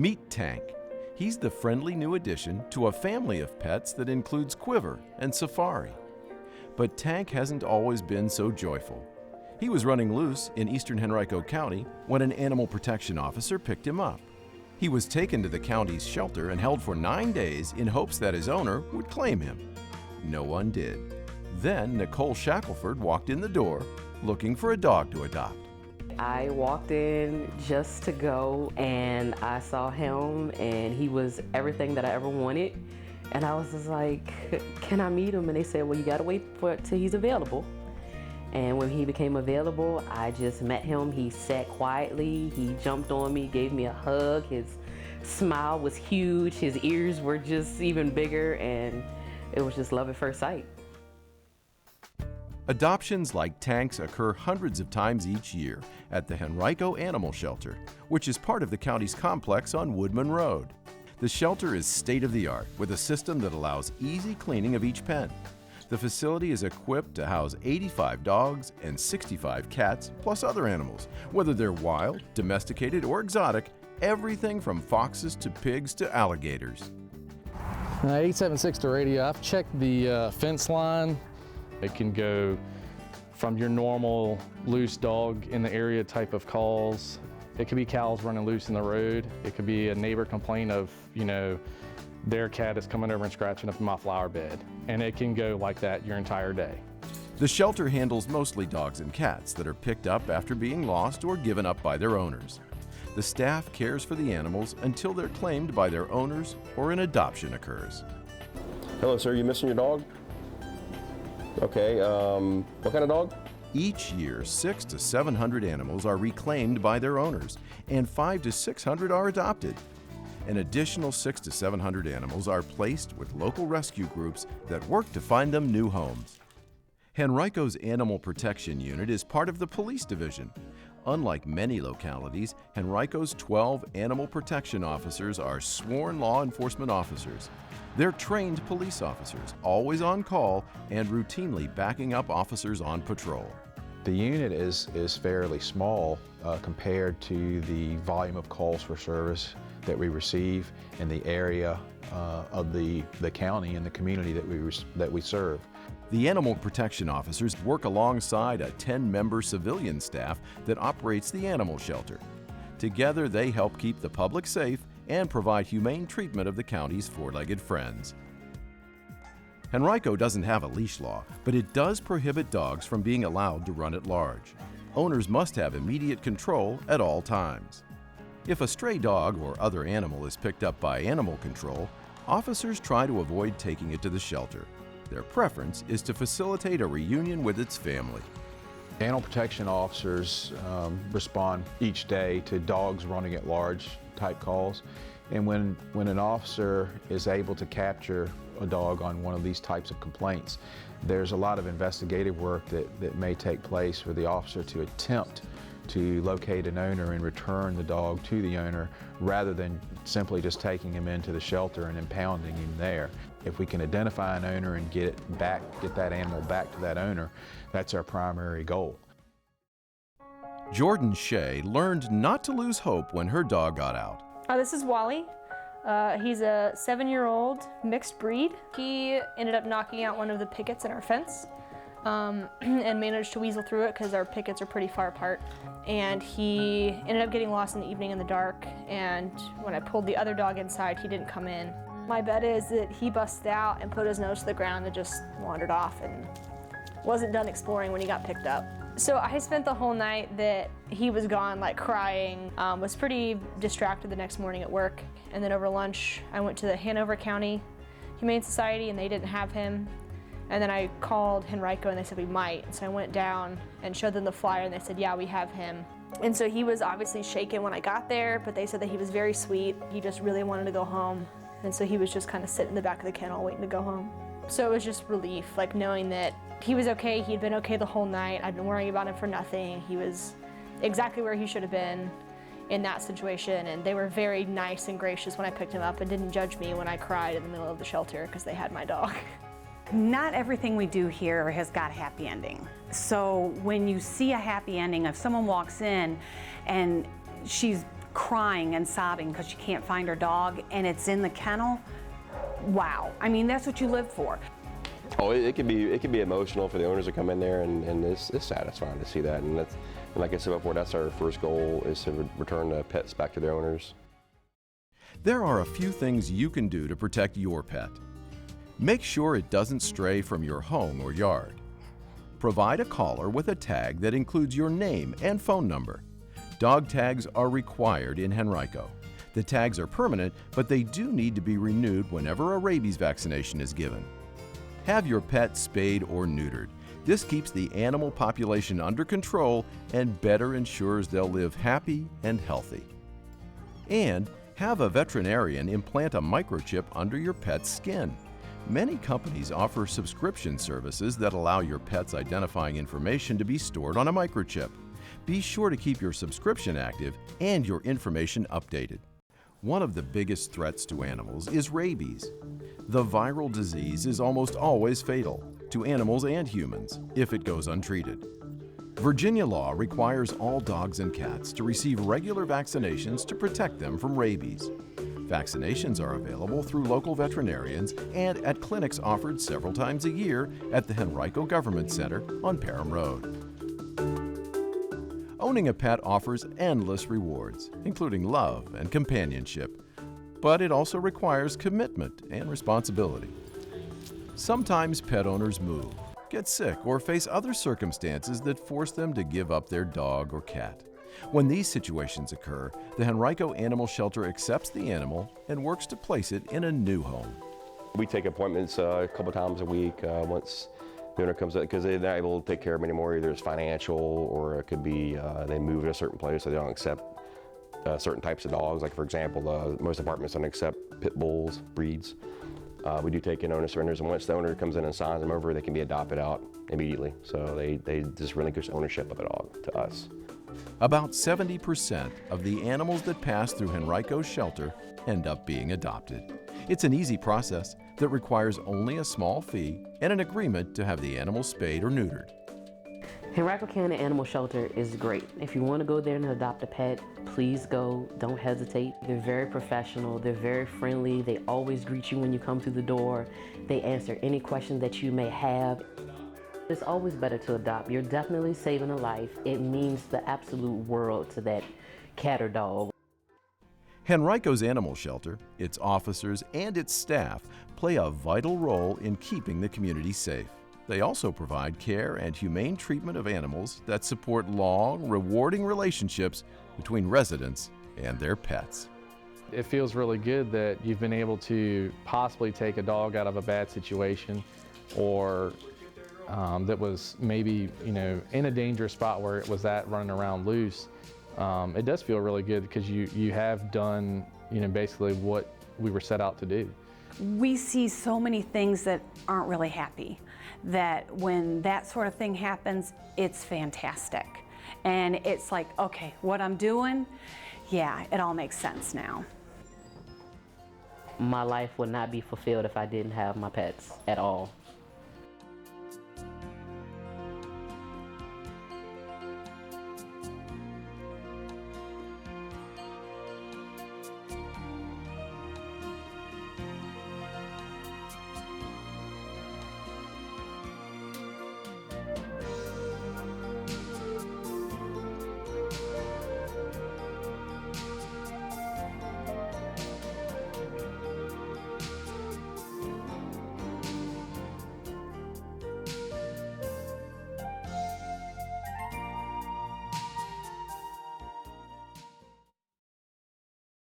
Meet Tank. He's the friendly new addition to a family of pets that includes Quiver and Safari. But Tank hasn't always been so joyful. He was running loose in eastern Henrico County when an animal protection officer picked him up. He was taken to the county's shelter and held for 9 days in hopes that his owner would claim him. No one did. Then Nicole Shackelford walked in the door looking for a dog to adopt. I walked in just to go and I saw him and he was everything that I ever wanted. And I was just like, can I meet him? And they said, well, you gotta wait till he's available. And when he became available, I just met him. He sat quietly, he jumped on me, gave me a hug. His smile was huge, his ears were just even bigger, and it was just love at first sight. Adoptions like Tank's occur hundreds of times each year at the Henrico Animal Shelter, which is part of the county's complex on Woodman Road. The shelter is state-of-the-art with a system that allows easy cleaning of each pen. The facility is equipped to house 85 dogs and 65 cats, plus other animals, whether they're wild, domesticated, or exotic, everything from foxes to pigs to alligators. 876 to radio, I've checked the fence line. It can go from your normal loose dog in the area type of calls. It could be cows running loose in the road. It could be a neighbor complaint of, their cat is coming over and scratching up my flower bed. And it can go like that your entire day. The shelter handles mostly dogs and cats that are picked up after being lost or given up by their owners. The staff cares for the animals until they're claimed by their owners or an adoption occurs. Hello, sir, you missing your dog? Okay, what kind of dog? Each year, 600 to 700 animals are reclaimed by their owners, and 500 to 600 are adopted. An additional 600 to 700 animals are placed with local rescue groups that work to find them new homes. Henrico's Animal Protection Unit is part of the police division. Unlike many localities, Henrico's 12 animal protection officers are sworn law enforcement officers. They're trained police officers, always on call and routinely backing up officers on patrol. The unit is fairly small compared to the volume of calls for service that we receive in the area of the county and the community that we serve. The animal protection officers work alongside a 10-member civilian staff that operates the animal shelter. Together, they help keep the public safe and provide humane treatment of the county's four-legged friends. Henrico doesn't have a leash law, but it does prohibit dogs from being allowed to run at large. Owners must have immediate control at all times. If a stray dog or other animal is picked up by animal control, officers try to avoid taking it to the shelter. Their preference is to facilitate a reunion with its family. Animal protection officers respond each day to dogs running at large type calls. And when an officer is able to capture a dog on one of these types of complaints, there's a lot of investigative work that may take place for the officer to attempt to locate an owner and return the dog to the owner rather than simply just taking him into the shelter and impounding him there. If we can identify an owner and get that animal back to that owner, that's our primary goal. Jordan Shea learned not to lose hope when her dog got out. This is Wally. He's a 7-year-old mixed breed. He ended up knocking out one of the pickets in our fence and managed to weasel through it because our pickets are pretty far apart. And he ended up getting lost in the evening in the dark, and when I pulled the other dog inside, he didn't come in. My bet is that he busted out and put his nose to the ground and just wandered off and wasn't done exploring when he got picked up. So I spent the whole night that he was gone, like crying, was pretty distracted the next morning at work. And then over lunch, I went to the Hanover County Humane Society and they didn't have him. And then I called Henrico and they said we might. So I went down and showed them the flyer and they said, yeah, we have him. And so he was obviously shaken when I got there, but they said that he was very sweet. He just really wanted to go home. And so he was just kind of sitting in the back of the kennel waiting to go home. So it was just relief, like knowing that he was okay. He'd been okay the whole night. I'd been worrying about him for nothing. He was exactly where he should have been in that situation. And they were very nice and gracious when I picked him up and didn't judge me when I cried in the middle of the shelter because they had my dog. Not everything we do here has got a happy ending. So when you see a happy ending, if someone walks in and she's crying and sobbing because she can't find her dog and it's in the kennel, wow. I mean, that's what you live for. Oh, it can be emotional for the owners to come in there, and it's satisfying to see that. And like I said before, that's our first goal, is to return the pets back to their owners. There are a few things you can do to protect your pet. Make sure it doesn't stray from your home or yard. Provide a collar with a tag that includes your name and phone number. Dog tags are required in Henrico. The tags are permanent, but they do need to be renewed whenever a rabies vaccination is given. Have your pet spayed or neutered. This keeps the animal population under control and better ensures they'll live happy and healthy. And have a veterinarian implant a microchip under your pet's skin. Many companies offer subscription services that allow your pet's identifying information to be stored on a microchip. Be sure to keep your subscription active and your information updated. One of the biggest threats to animals is rabies. The viral disease is almost always fatal to animals and humans if it goes untreated. Virginia law requires all dogs and cats to receive regular vaccinations to protect them from rabies. Vaccinations are available through local veterinarians and at clinics offered several times a year at the Henrico Government Center on Parham Road. Owning a pet offers endless rewards, including love and companionship, but it also requires commitment and responsibility. Sometimes pet owners move, get sick, or face other circumstances that force them to give up their dog or cat. When these situations occur, the Henrico Animal Shelter accepts the animal and works to place it in a new home. We take appointments a couple times a week once the owner comes up, because they're not able to take care of them anymore. Either it's financial, or it could be they move to a certain place so they don't accept certain types of dogs. Like, for example, most apartments don't accept pit bulls, breeds. We do take in owner surrenders, and once the owner comes in and signs them over, they can be adopted out immediately. So they just relinquish ownership of the dog to us. About 70% of the animals that pass through Henrico's shelter end up being adopted. It's an easy process that requires only a small fee and an agreement to have the animal spayed or neutered. Henrico County Animal Shelter is great. If you want to go there and adopt a pet, please go. Don't hesitate. They're very professional. They're very friendly. They always greet you when you come through the door. They answer any question that you may have. It's always better to adopt. You're definitely saving a life. It means the absolute world to that cat or dog. Henrico's Animal Shelter, its officers, and its staff play a vital role in keeping the community safe. They also provide care and humane treatment of animals that support long, rewarding relationships between residents and their pets. It feels really good that you've been able to possibly take a dog out of a bad situation, or that was maybe, in a dangerous spot where it was at running around loose. It does feel really good because you have done, basically what we were set out to do. We see so many things that aren't really happy, that when that sort of thing happens, it's fantastic. And it's like, okay, what I'm doing, yeah, it all makes sense now. My life would not be fulfilled if I didn't have my pets at all.